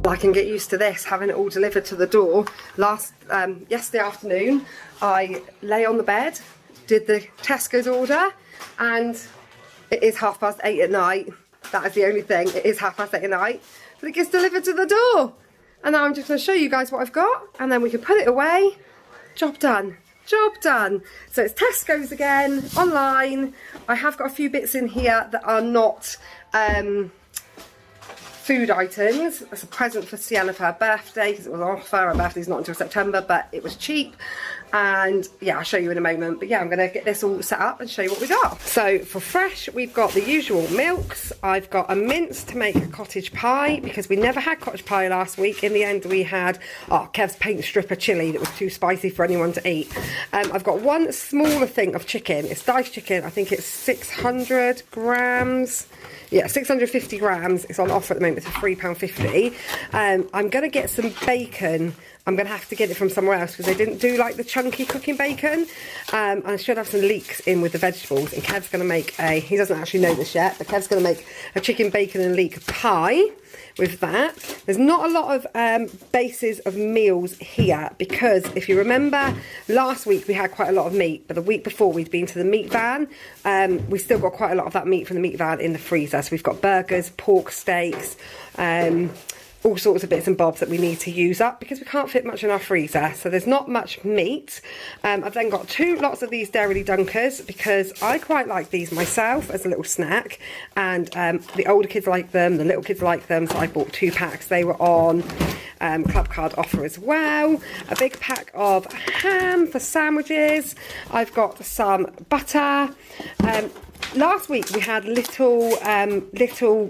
I can get used to this, having it all delivered to the door. Yesterday afternoon, I lay on the bed, did the Tesco's order, and it is 8:30 at night. That is the only thing, it is 8:30 at night, but it gets delivered to the door. And now I'm just going to show you guys what I've got, and then we can put it away. Job done. Job done. So it's Tesco's again, online. I have got a few bits in here that are not food items. It's a present for Sienna for her birthday, because it was on offer. Her birthday's not until September, but it was cheap. And yeah, I'll show you in a moment. But yeah, I'm going to get this all set up and show you what we got. So for fresh, we've got the usual milks. I've got a mince to make a cottage pie, because we never had cottage pie last week. In the end, we had Kev's paint stripper chilli that was too spicy for anyone to eat. I've got one smaller thing of chicken. It's diced chicken. I think it's 600 grams. Yeah, 650 grams. It's on offer at the moment for £3.50. I'm going to get some bacon. I'm going to have to get it from somewhere else, because they didn't do like the chunky cooking bacon. And I should have some leeks in with the vegetables. And Kev's going to make he doesn't actually know this yet, but Kev's going to make a chicken bacon and leek pie with that. There's not a lot of bases of meals here, because if you remember, last week we had quite a lot of meat, but the week before we'd been to the meat van. We still got quite a lot of that meat from the meat van in the freezer. So we've got burgers, pork steaks, all sorts of bits and bobs that we need to use up, because we can't fit much in our freezer. So there's not much meat. I've then got lots of these Dairy Dunkers, because I quite like these myself as a little snack, and the older kids like them, the little kids like them, so I bought 2 packs. They were on club card offer as well. A big pack of ham for sandwiches. I've got some butter. Last week we had little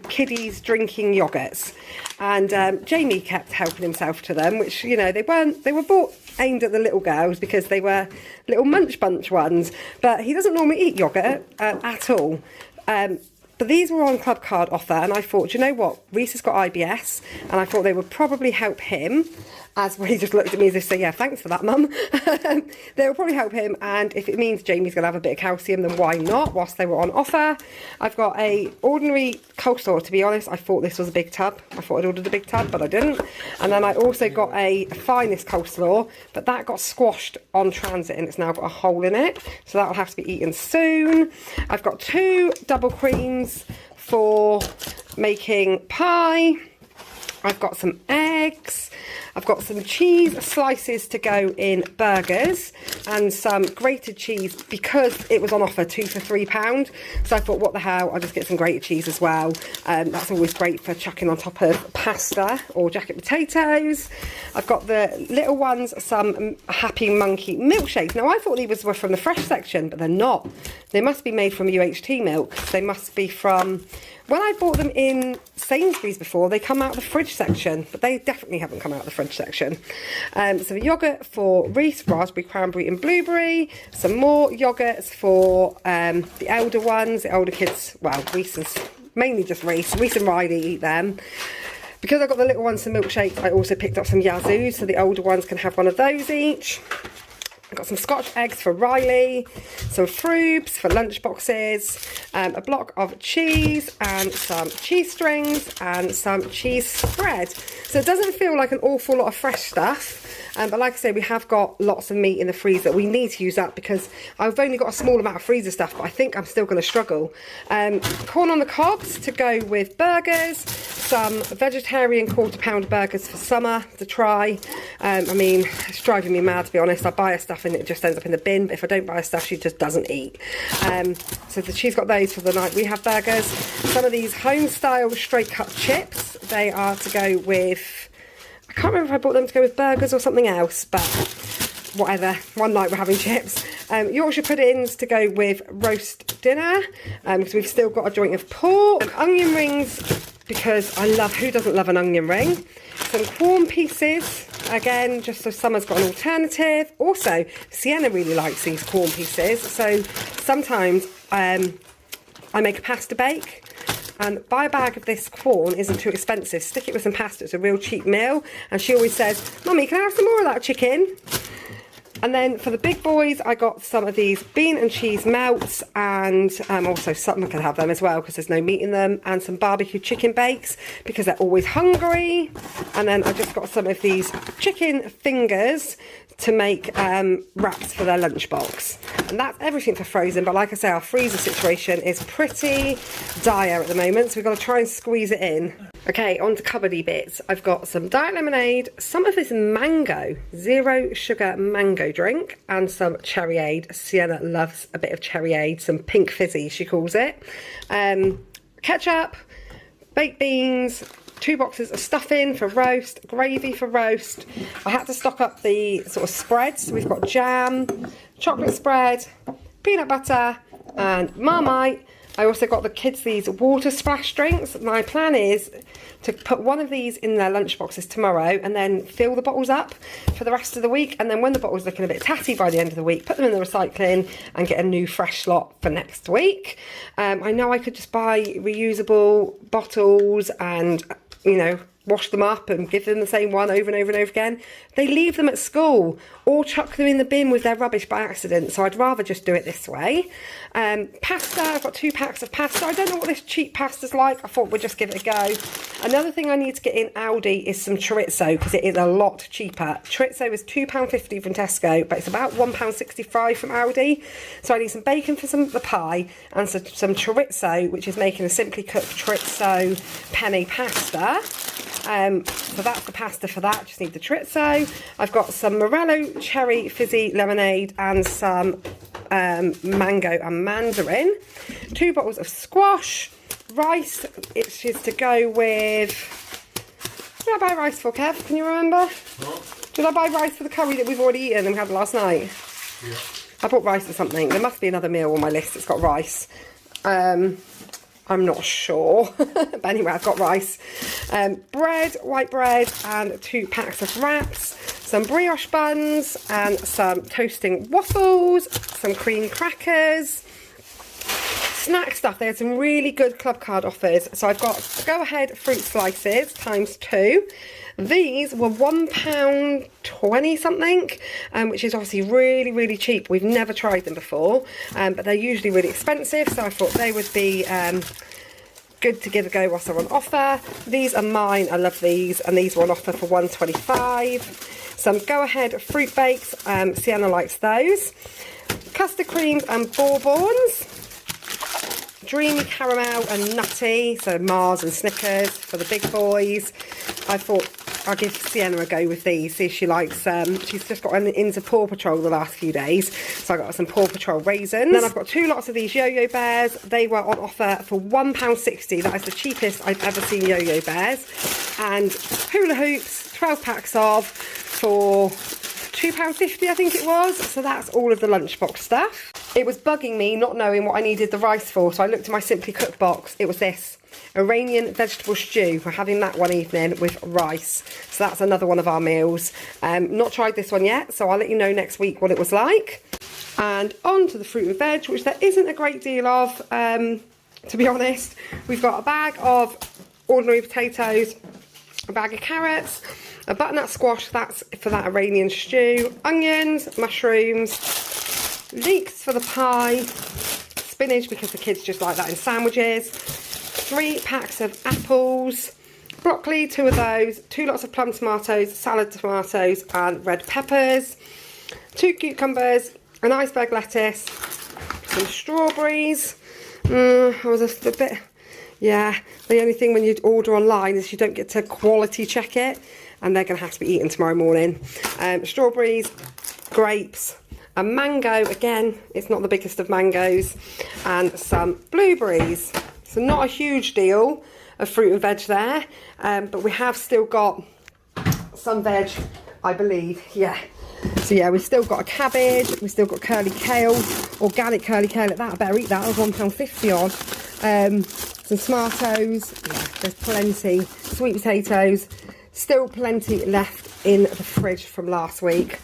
kiddies drinking yogurts, and Jamie kept helping himself to them, which, you know, they were bought aimed at the little girls because they were little munch bunch ones, but he doesn't normally eat yogurt at all. But these were on club card offer, and I thought, you know what, Reese has got IBS, and I thought they would probably help him. He just looked at me as if to say, yeah, thanks for that, Mum. They will probably help him, and if it means Jamie's going to have a bit of calcium, then why not, whilst they were on offer. I've got a ordinary coleslaw. To be honest, I thought this was a big tub. I thought I'd ordered a big tub, but I didn't. And then I also got a finest coleslaw, but that got squashed on transit, and it's now got a hole in it, so that will have to be eaten soon. I've got 2 double creams for making pie. I've got some eggs. I've got some cheese slices to go in burgers, and some grated cheese, because it was on offer 2 for £3. So I thought, what the hell, I'll just get some grated cheese as well. That's always great for chucking on top of pasta or jacket potatoes. I've got the little ones, some Happy Monkey milkshakes. Now I thought these were from the fresh section, but they're not. They must be made from UHT milk. They must be from... When I bought them in Sainsbury's before, they come out of the fridge section, but they definitely haven't come out of the fridge section. So yoghurt for Reese, raspberry, cranberry and blueberry. Some more yoghurts for the elder ones, the older kids. Well, Reese is mainly just Reese. Reese and Riley eat them. Because I got the little ones some milkshakes, I also picked up some Yazoos, so the older ones can have one of those each. I've got some Scotch eggs for Riley, some Froobs for lunch boxes, a block of cheese and some cheese strings and some cheese spread. So it doesn't feel like an awful lot of fresh stuff. But like I say, we have got lots of meat in the freezer that we need to use up, because I've only got a small amount of freezer stuff, but I think I'm still going to struggle. Corn on the cobs to go with burgers, some vegetarian £1/4 burgers for summer to try. I mean, it's driving me mad, to be honest. I buy her stuff and it just ends up in the bin, but if I don't buy her stuff, she just doesn't eat. So she's got those for the night we have burgers. Some of these home style straight cut chips, they are to go with... I can't remember if I bought them to go with burgers or something else, but whatever. One night we're having chips. Yorkshire puddings to go with roast dinner, because we've still got a joint of pork. And onion rings, because I love, who doesn't love an onion ring? Some corn pieces, again, just so summer's got an alternative. Also, Sienna really likes these corn pieces, so sometimes I make a pasta bake. And buy a bag of this corn isn't too expensive. Stick it with some pasta, it's a real cheap meal. And she always says, Mummy, can I have some more of that chicken? And then for the big boys, I got some of these bean and cheese melts, and also someone can have them as well because there's no meat in them, and some barbecue chicken bakes because they're always hungry. And then I just got some of these chicken fingers to make wraps for their lunchbox. And that's everything for frozen, but like I say, our freezer situation is pretty dire at the moment, so we've got to try and squeeze it in. Okay, on to cupboardy bits. I've got some diet lemonade, some of this mango, 0 sugar mango drink, and some cherryade. Sienna loves a bit of cherryade, some pink fizzy she calls it. Ketchup, baked beans, 2 boxes of stuffing for roast, gravy for roast. I had to stock up the sort of spreads. So we've got jam, chocolate spread, peanut butter, and Marmite. I also got the kids these water splash drinks. My plan is to put one of these in their lunch boxes tomorrow and then fill the bottles up for the rest of the week. And then when the bottle's looking a bit tatty by the end of the week, put them in the recycling and get a new fresh lot for next week. I know I could just buy reusable bottles and, you know, wash them up and give them the same one over and over and over again. They leave them at school or chuck them in the bin with their rubbish by accident, so I'd rather just do it this way. Pasta, I've got 2 packs of pasta. I don't know what this cheap pasta's like. I thought we'd just give it a go. Another thing I need to get in Aldi is some chorizo because it is a lot cheaper. Chorizo is £2.50 from Tesco, but it's about £1.65 from Aldi. So I need some bacon for some of the pie and some chorizo, which is making a simply cooked chorizo penne pasta. So that's the pasta for that, just need the chorizo. I've got some Morello cherry fizzy lemonade and some mango and mandarin. 2 bottles of squash, rice, it's just to go with... What did I buy rice for, Kev? Can you remember? What? Did I buy rice for the curry that we've already eaten and we had last night? Yeah. I bought rice for something. There must be another meal on my list that's got rice. I'm not sure, but anyway, I've got rice, bread, white bread, and 2 packs of wraps, some brioche buns, and some toasting waffles, some cream crackers, snack stuff. They had some really good club card offers, so I've got Go Ahead fruit slices times 2. These were £1.20 something, which is obviously really, really cheap. We've never tried them before, but they're usually really expensive, so I thought they would be good to give a go whilst they're on offer. These are mine, I love these, and these were on offer for £1.25. Some Go Ahead fruit bakes, Sienna likes those. Custard creams and bourbons. Dreamy caramel and nutty, so Mars and Snickers for the big boys. I thought I'll give Sienna a go with these, see if she likes she's just got into Paw Patrol the last few days, so I got some Paw Patrol raisins. Then I've got 2 lots of these Yo-Yo Bears. They were on offer for £1.60. That is the cheapest I've ever seen Yo-Yo Bears. And hula hoops, 12 packs of, for £2.50 I think it was. So that's all of the lunchbox stuff. It was bugging me not knowing what I needed the rice for, so I looked at my Simply Cooked box. It was this, Iranian vegetable stew. We're having that one evening with rice. So that's another one of our meals. Not tried this one yet, so I'll let you know next week what it was like. And on to the fruit and veg, which there isn't a great deal of, to be honest. We've got a bag of ordinary potatoes, a bag of carrots, a butternut squash, that's for that Iranian stew, onions, mushrooms, leeks for the pie, spinach because the kids just like that in sandwiches, 3 packs of apples, broccoli, 2 of those, 2 lots of plum tomatoes, salad tomatoes and red peppers, 2 cucumbers, an iceberg lettuce, some strawberries. I was a bit, yeah, the only thing when you order online is you don't get to quality check it, and they're going to have to be eaten tomorrow morning. Strawberries, grapes, a mango, again, it's not the biggest of mangoes, and some blueberries. So not a huge deal of fruit and veg there, but we have still got some veg, I believe, yeah. So yeah, we've still got a cabbage, we've still got curly kale, organic curly kale at that, I better eat that, that was £1.50 odd. Some tomatoes, yeah, there's plenty, sweet potatoes, still plenty left in the fridge from last week.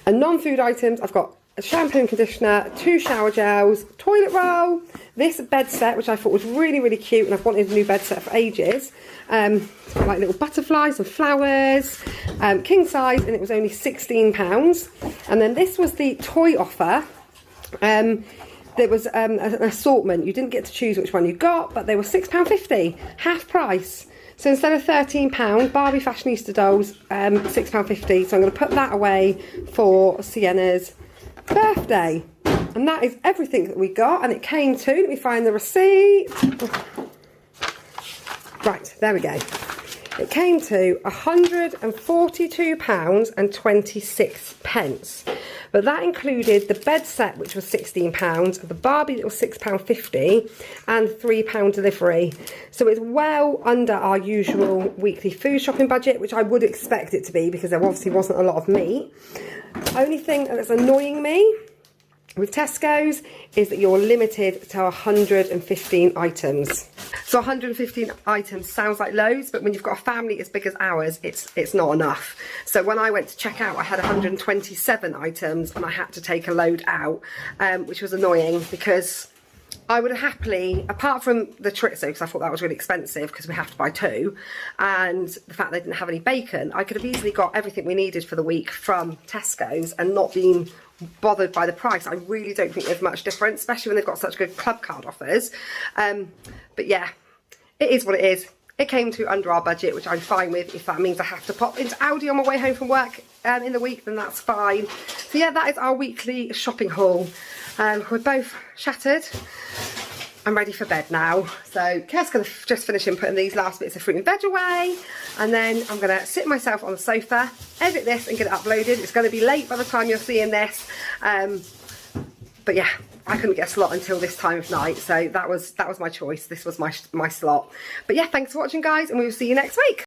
And non-food items, I've got a shampoo and conditioner, 2 shower gels, toilet roll, this bed set, which I thought was really, really cute, and I've wanted a new bed set for ages. It's got like little butterflies and flowers, king size, and it was only £16. And then this was the toy offer. There was an assortment. You didn't get to choose which one you got, but they were £6.50, half price. So instead of £13, Barbie Fashionista dolls, £6.50. So I'm going to put that away for Sienna's birthday. And that is everything that we got. And it came to, let me find the receipt. Right, there we go. It came to £142.26. But that included the bed set, which was £16, the Barbie that was £6.50, and £3 delivery. So it's well under our usual weekly food shopping budget, which I would expect it to be because there obviously wasn't a lot of meat. Only thing that's annoying me with Tesco's is that you're limited to 115 items. So 115 items sounds like loads, but when you've got a family as big as ours, it's not enough. So when I went to check out, I had 127 items and I had to take a load out, which was annoying because I would have happily, apart from the chorizo, because I thought that was really expensive because we have to buy 2, and the fact they didn't have any bacon, I could have easily got everything we needed for the week from Tesco's and not been bothered by the price. I really don't think there's much difference, especially when they've got such good club card offers. But yeah, it is what it is. It came to under our budget, which I'm fine with. If that means I have to pop into Aldi on my way home from work in the week, then that's fine. So yeah, that is our weekly shopping haul. We're both shattered. I'm ready for bed now. So Kate's going to just finish putting these last bits of fruit and veg away, and then I'm going to sit myself on the sofa, edit this and get it uploaded. It's going to be late by the time you're seeing this, but yeah, I couldn't get a slot until this time of night, so that was my choice. This was my slot. But yeah, thanks for watching guys, and we will see you next week.